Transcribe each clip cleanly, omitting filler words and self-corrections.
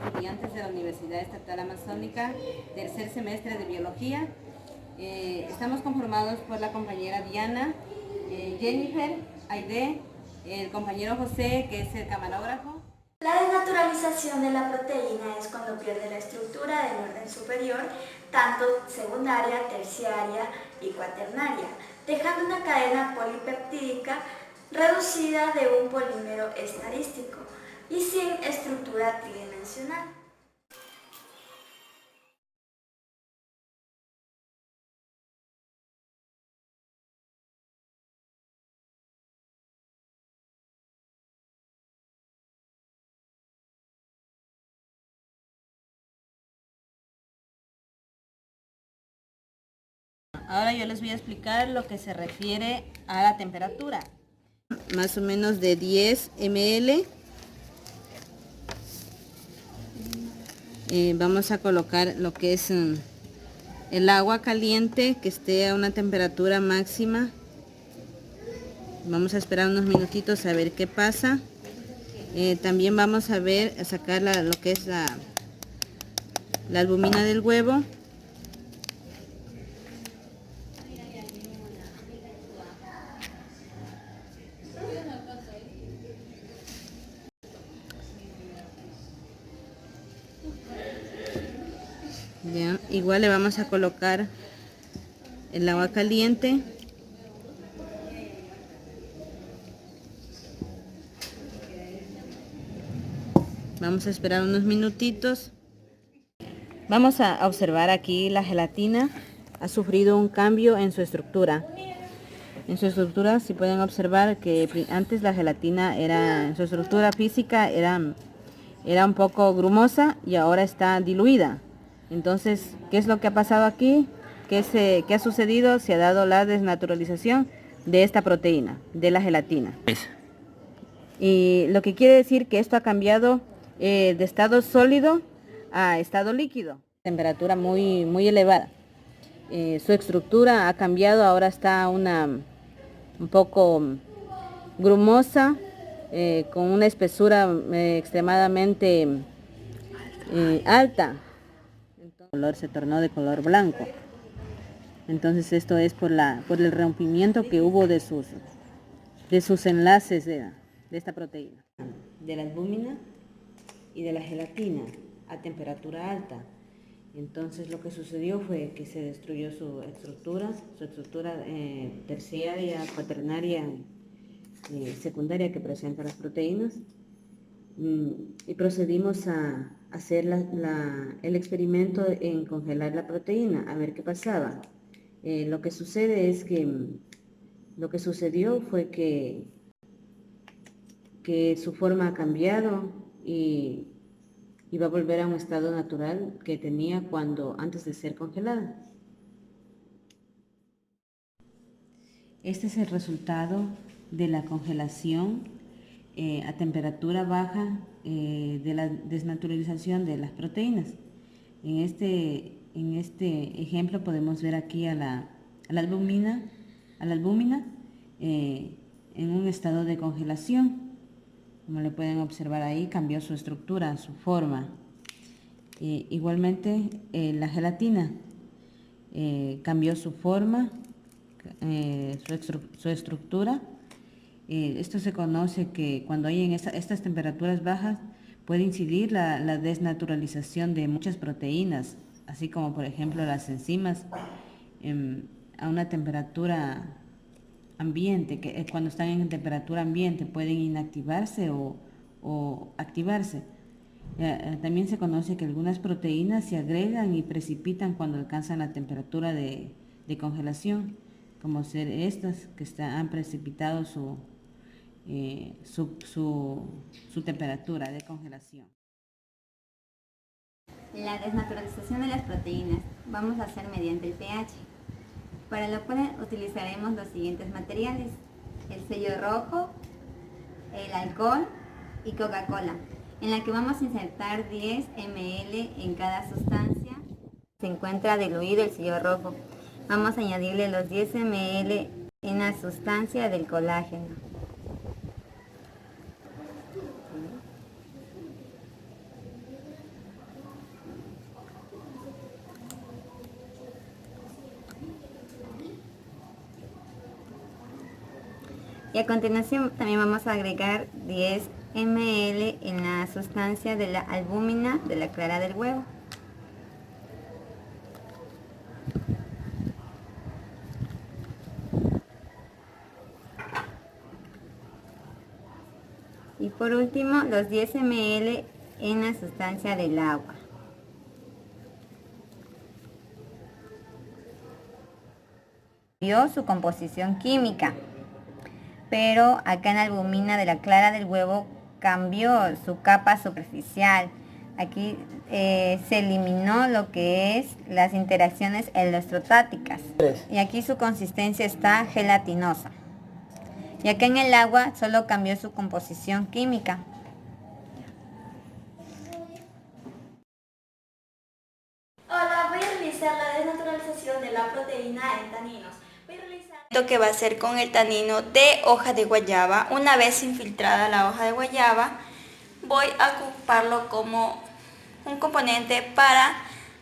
estudiantes de la Universidad Estatal Amazónica, tercer semestre de Biología. Estamos conformados por la compañera Diana, Jennifer, Aide, el compañero José, que es el camarógrafo. La desnaturalización de la proteína es cuando pierde la estructura del orden superior, tanto secundaria, terciaria y cuaternaria, dejando una cadena polipeptídica reducida de un polímero estadístico y sin estructura tridimensional. Ahora yo les voy a explicar lo que se refiere a la temperatura. Más o menos de 10 ml. Vamos a colocar lo que es el agua caliente que esté a una temperatura máxima. Vamos a esperar unos minutitos a ver qué pasa. También vamos a sacar lo que es la albumina del huevo. Ya, igual le vamos a colocar el agua caliente. Vamos a esperar unos minutitos. Vamos a observar aquí la gelatina ha sufrido un cambio en su estructura. En su estructura, si pueden observar que antes la gelatina en su estructura física era un poco grumosa y ahora está diluida. Entonces, ¿qué es lo que ha pasado aquí? ¿Qué ha sucedido? Se ha dado la desnaturalización de esta proteína, de la gelatina. Y lo que quiere decir que esto ha cambiado de estado sólido a estado líquido. Temperatura muy, muy elevada. Su estructura ha cambiado, ahora está un poco grumosa, con una espesura extremadamente alta. Entonces, el color se tornó de color blanco. Entonces esto es por el rompimiento que hubo de sus enlaces de esta proteína. De la albúmina y de la gelatina a temperatura alta. Entonces lo que sucedió fue que se destruyó su estructura terciaria, cuaternaria, secundaria que presenta las proteínas. Y procedimos a hacer el experimento en congelar la proteína, a ver qué pasaba. Lo que sucede es que lo que sucedió fue que su forma ha cambiado y va a volver a un estado natural que tenía antes de ser congelada. Este es el resultado de la congelación a temperatura baja de la desnaturalización de las proteínas. En este ejemplo podemos ver aquí a la albúmina en un estado de congelación. Como le pueden observar ahí, cambió su estructura, su forma. Igualmente la gelatina cambió su forma, su estructura. Esto se conoce que cuando hay en estas temperaturas bajas puede incidir la desnaturalización de muchas proteínas, así como por ejemplo las enzimas a una temperatura ambiente, que cuando están en temperatura ambiente pueden inactivarse o activarse. También se conoce que algunas proteínas se agregan y precipitan cuando alcanzan la temperatura de congelación, como ser estas que han precipitado su temperatura de congelación. La desnaturalización de las proteínas vamos a hacer mediante el pH. Para lo cual utilizaremos los siguientes materiales: el sello rojo, el alcohol y Coca-Cola, en la que vamos a insertar 10 ml en cada sustancia. Se encuentra diluido el sello rojo. Vamos a añadirle los 10 ml en la sustancia del colágeno. Y a continuación también vamos a agregar 10 ml en la sustancia de la albúmina de la clara del huevo. Y por último, los 10 ml en la sustancia del agua. Vio su composición química, pero acá en la albúmina de la clara del huevo cambió su capa superficial. Aquí se eliminó lo que es las interacciones electrostáticas. Y aquí su consistencia está gelatinosa. Y acá en el agua solo cambió su composición química. Hola, voy a realizar la desnaturalización de la proteína en taninos. Voy a realizar lo que va a ser con el tanino de hoja de guayaba. Una vez infiltrada la hoja de guayaba, voy a ocuparlo como un componente para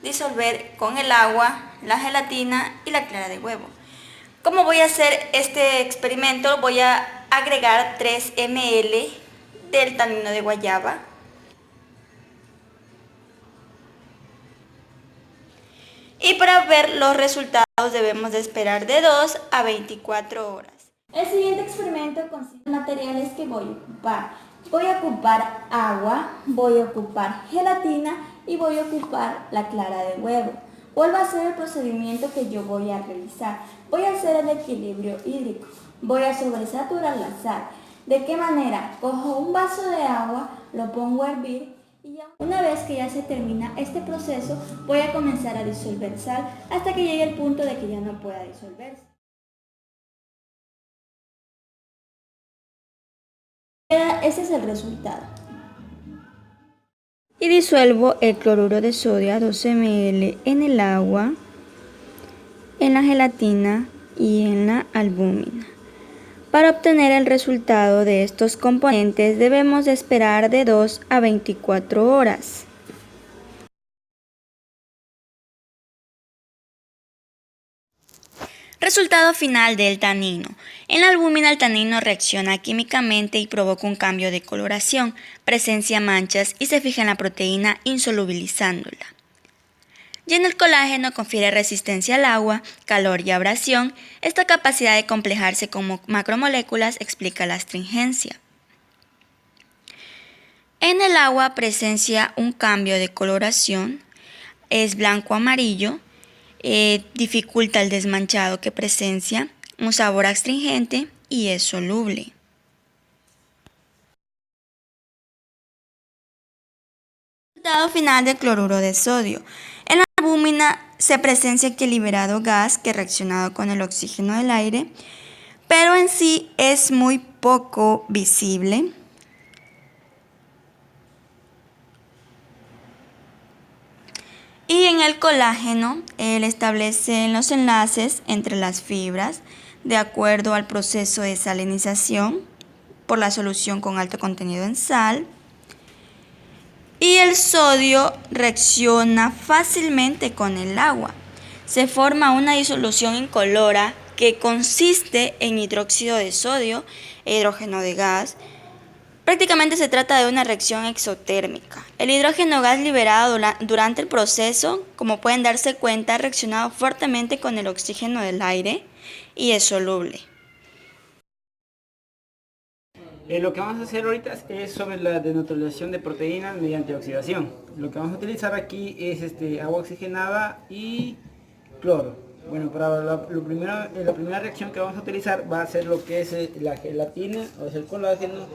disolver con el agua, la gelatina y la clara de huevo. ¿Cómo voy a hacer este experimento? Voy a agregar 3 ml del tanino de guayaba. Y para ver los resultados debemos de esperar de 2 a 24 horas. El siguiente experimento consiste en materiales que voy a ocupar. Voy a ocupar agua, voy a ocupar gelatina y voy a ocupar la clara de huevo. ¿Cuál va a ser el procedimiento que yo voy a realizar? Voy a hacer el equilibrio hídrico. Voy a sobresaturar la sal. ¿De qué manera? Cojo un vaso de agua, lo pongo a hervir y una vez que ya se termina este proceso, voy a comenzar a disolver sal hasta que llegue el punto de que ya no pueda disolverse. Ese es el resultado. Y disuelvo el cloruro de sodio a 12 ml en el agua, en la gelatina y en la albúmina. Para obtener el resultado de estos componentes debemos de esperar de 2 a 24 horas. Resultado final del tanino. En la albúmina el tanino reacciona químicamente y provoca un cambio de coloración, presencia manchas y se fija en la proteína insolubilizándola. Y en el colágeno confiere resistencia al agua, calor y abrasión. Esta capacidad de complejarse como macromoléculas explica la astringencia. En el agua presencia un cambio de coloración, es blanco-amarillo, dificulta el desmanchado que presencia, un sabor astringente y es soluble. Resultado final del cloruro de sodio. En la albúmina se presencia que liberado gas que reaccionado con el oxígeno del aire, pero en sí es muy poco visible. Y en el colágeno, él establece los enlaces entre las fibras de acuerdo al proceso de salinización por la solución con alto contenido en sal. Y el sodio reacciona fácilmente con el agua. Se forma una disolución incolora que consiste en hidróxido de sodio e hidrógeno de gas. Prácticamente se trata de una reacción exotérmica. El hidrógeno gas liberado durante el proceso, como pueden darse cuenta, ha reaccionado fuertemente con el oxígeno del aire y es soluble. Lo que vamos a hacer ahorita es sobre la desnaturalización de proteínas mediante oxidación. Lo que vamos a utilizar aquí es agua oxigenada y cloro. Bueno, para la primera reacción que vamos a utilizar va a ser lo que es la gelatina, o es el colágeno,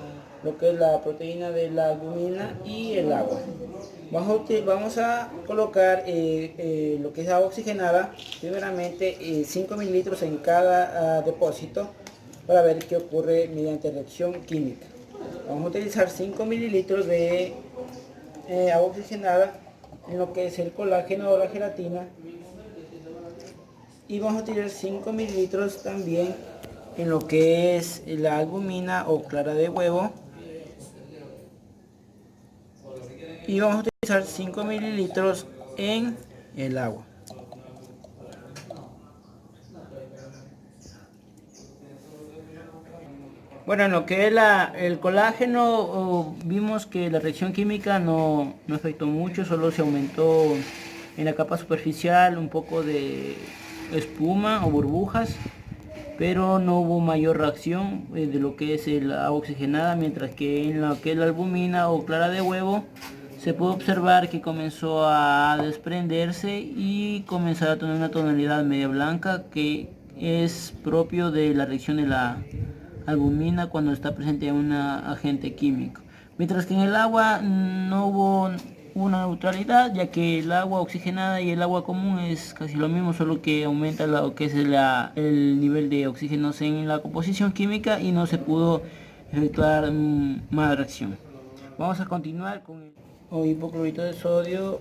lo que es la proteína de la albúmina y el agua. Vamos a colocar lo que es agua oxigenada, primeramente 5 mililitros en cada depósito, para ver qué ocurre mediante reacción química. Vamos a utilizar 5 mililitros de agua oxigenada en lo que es el colágeno o la gelatina, y vamos a utilizar 5 mililitros también en lo que es la albúmina o clara de huevo, y vamos a utilizar 5 mililitros en el agua. Bueno, en lo que es el colágeno, vimos que la reacción química no afectó mucho, solo se aumentó en la capa superficial un poco de espuma o burbujas, pero no hubo mayor reacción de lo que es el agua oxigenada, mientras que en lo que es la albumina o clara de huevo se puede observar que comenzó a desprenderse y comenzar a tener una tonalidad media blanca, que es propio de la reacción de la albumina cuando está presente un agente químico. Mientras que en el agua no hubo una neutralidad, ya que el agua oxigenada y el agua común es casi lo mismo, solo que aumenta lo que es el nivel de oxígenos en la composición química y no se pudo efectuar más reacción. Vamos a continuar con el hipoclorito de sodio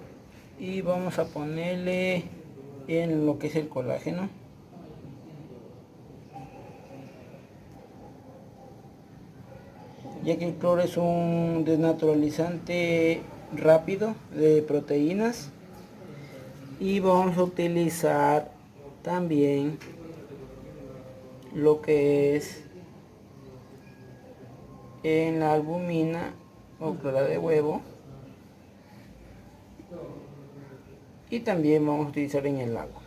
y vamos a ponerle en lo que es el colágeno. Ya que el cloro es un desnaturalizante rápido de proteínas, y vamos a utilizar también lo que es en la albumina o clara de huevo, y también vamos a utilizar en el agua.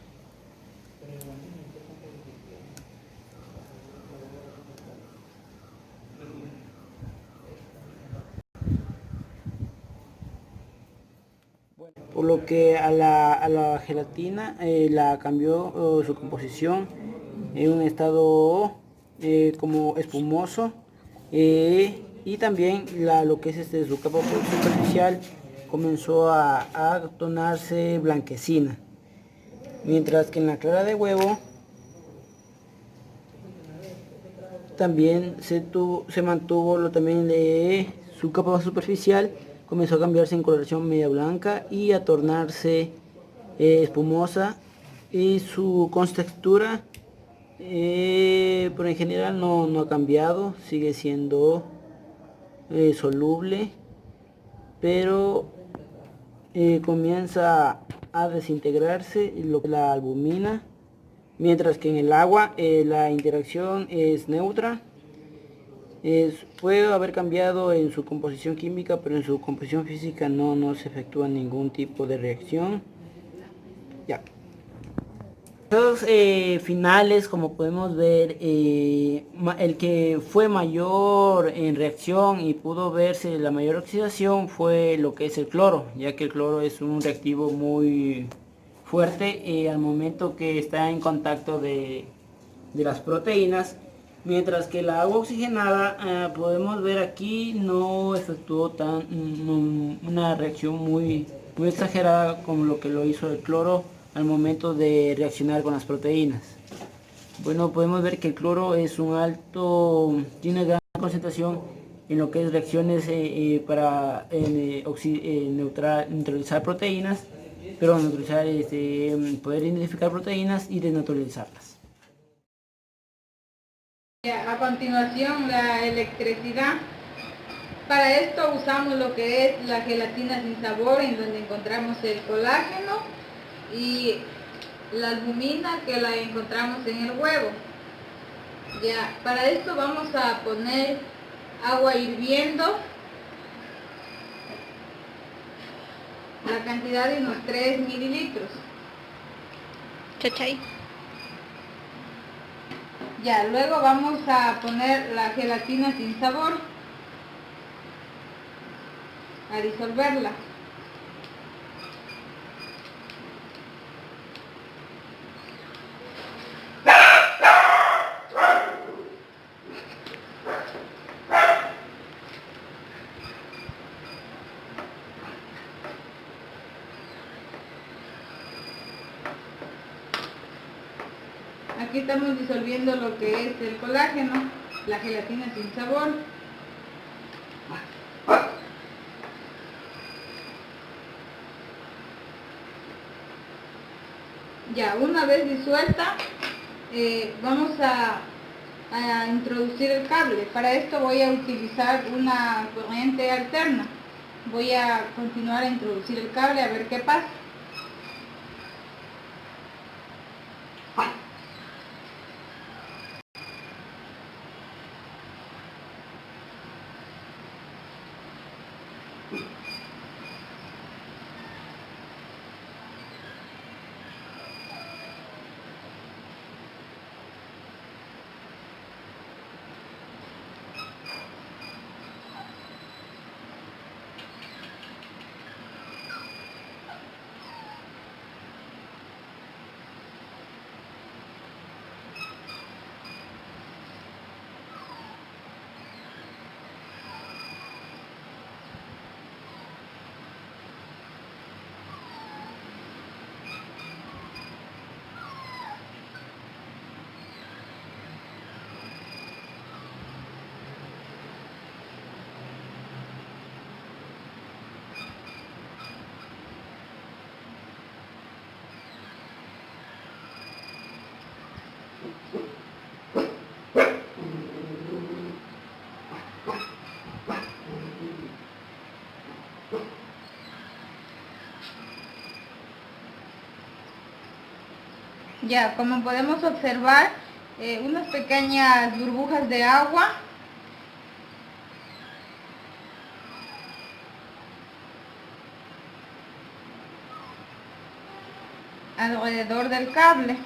Por lo que a la gelatina la cambió su composición en un estado como espumoso, y también lo que es su capa superficial comenzó a tornarse blanquecina, mientras que en la clara de huevo también se mantuvo también su capa superficial, comenzó a cambiarse en coloración media blanca y a tornarse espumosa, y su contextura pero en general no ha cambiado, sigue siendo soluble, pero comienza a desintegrarse la albumina, mientras que en el agua la interacción es neutra. Puede haber cambiado en su composición química, pero en su composición física no se efectúa ningún tipo de reacción. Ya. Los finales, como podemos ver, el que fue mayor en reacción y pudo verse la mayor oxidación fue lo que es el cloro, ya que el cloro es un reactivo muy fuerte al momento que está en contacto de las proteínas, mientras que la agua oxigenada, podemos ver aquí, no efectuó una reacción muy exagerada como lo que lo hizo el cloro al momento de reaccionar con las proteínas. Bueno, podemos ver que el cloro es tiene gran concentración en lo que es reacciones para neutralizar proteínas, pero poder identificar proteínas y desnaturalizarlas. A continuación, la electricidad. Para esto usamos lo que es la gelatina sin sabor, en donde encontramos el colágeno, y la albumina, que la encontramos en el huevo. Ya, para esto vamos a poner agua hirviendo, la cantidad de unos 3 mililitros. Chachay. Ya, luego vamos a poner la gelatina sin sabor, a disolverla. Aquí estamos disolviendo lo que es el colágeno, la gelatina sin sabor. Ya, una vez disuelta, vamos a introducir el cable. Para esto voy a utilizar una corriente alterna. Voy a continuar a introducir el cable a ver qué pasa. Ya, como podemos observar, unas pequeñas burbujas de agua alrededor del cable.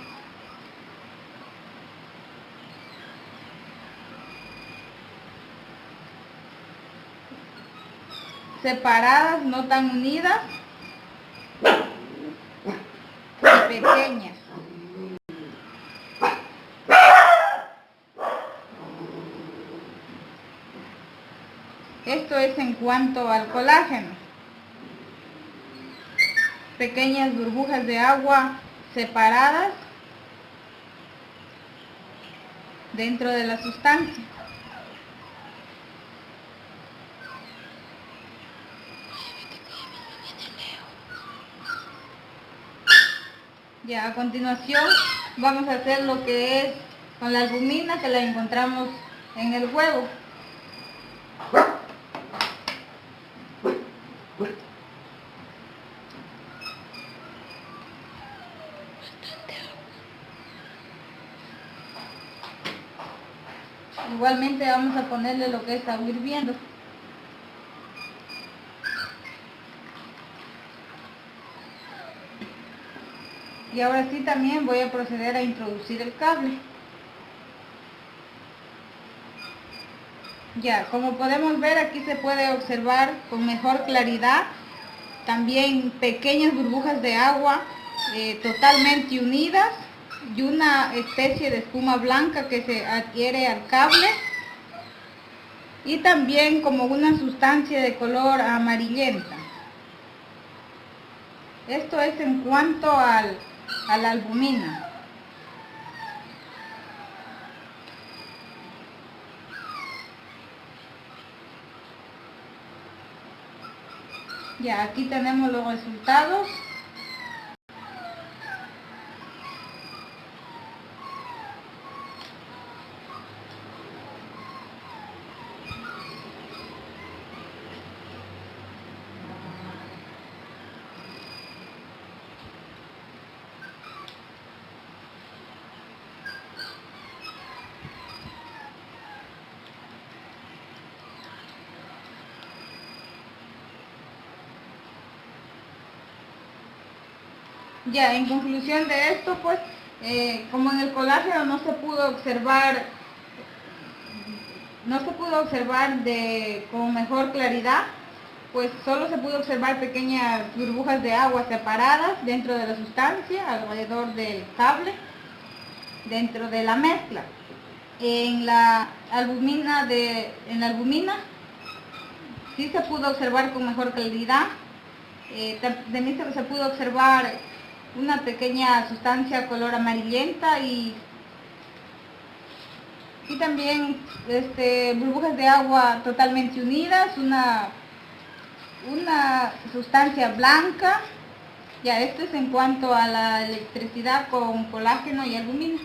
Separadas, no tan unidas, y pequeñas. Esto es en cuanto al colágeno. Pequeñas burbujas de agua separadas dentro de la sustancia. Ya, a continuación vamos a hacer lo que es con la albumina, que la encontramos en el huevo. Igualmente vamos a ponerle lo que es agua hirviendo. Y ahora sí también voy a proceder a introducir el cable. Ya, como podemos ver, aquí se puede observar con mejor claridad también pequeñas burbujas de agua totalmente unidas y una especie de espuma blanca que se adhiere al cable, y también como una sustancia de color amarillenta. Esto es en cuanto a la albumina. Ya, aquí tenemos los resultados. Ya, en conclusión de esto, pues, como en el colágeno no se pudo observar con mejor claridad, pues solo se pudo observar pequeñas burbujas de agua separadas dentro de la sustancia, alrededor del cable, dentro de la mezcla. En la albumina sí se pudo observar con mejor claridad. También se pudo observar una pequeña sustancia color amarillenta y también burbujas de agua totalmente unidas, una sustancia blanca. Ya, esto es en cuanto a la electricidad con colágeno y albumina.